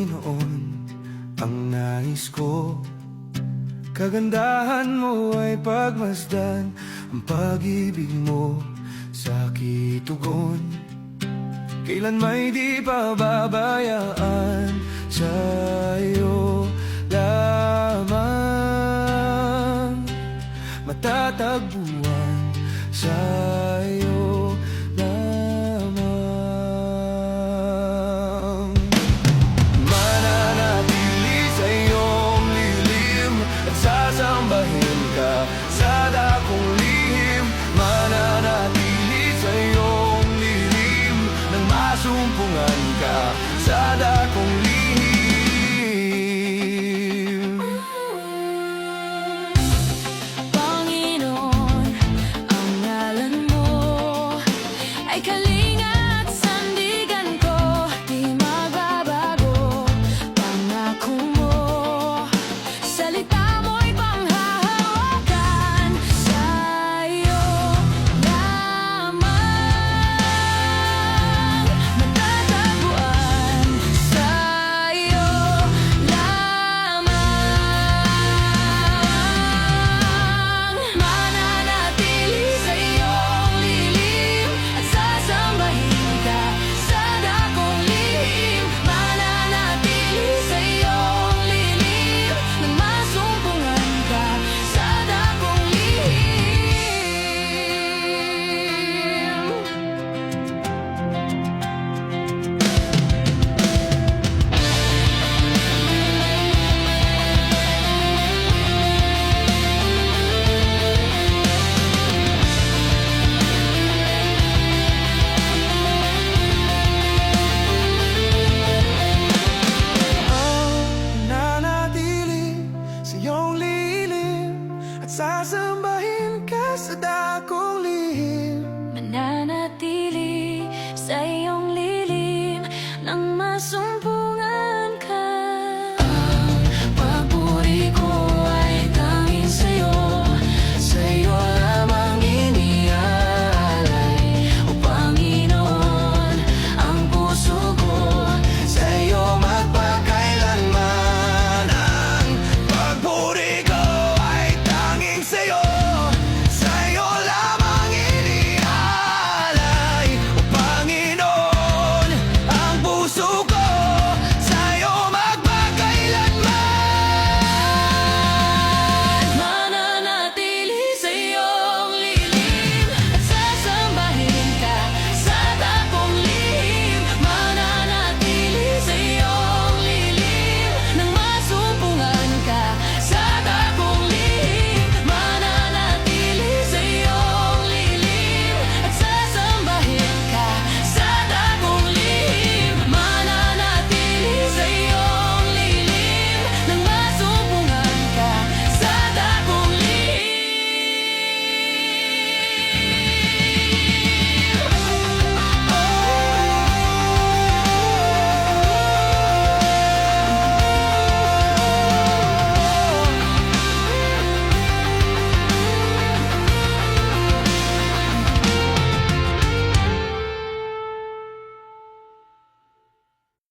Panginoon, ang nais ko. Kagandahan mo ay pagmasdan, ang pag-ibig mo sa'kin tugon. Kailan may di pababayaan, sa'yo lamang matatagpuan, sa'yo lamang. Mananatili sa iyong lilim at sasambahin ka sa dakong lihim. Mananatili sa iyong lilim nang masumpungan ka sa dakong lihim. Panginoon, ang ngalan mo ay kalinga at sandigan ko. Di magbabago pangako mo, salita mo'y panghahawakan. Sa'yo lamang matatagpuan, sa'yo lamang mananatili sa iyong lilim at sasambahin ka sa dakong lihim. Mananatili sa iyong lilim nang masumpungan ka sa dakong lihim. Nananatili sa iyong lilim at sasambahin ka sa dakong lihim. Mananatili sa iyong lilim nang masumpungan ka. Ang papuri ko ay tanging sa'yo, sa'yo lamang iniaalay. O Panginoon, ang puso ko Sa'yo magpakailanman. Ang pagpuri ko ay tanging sa'yo, sa'yo lamang iniaalay. O Panginoon, ang puso ko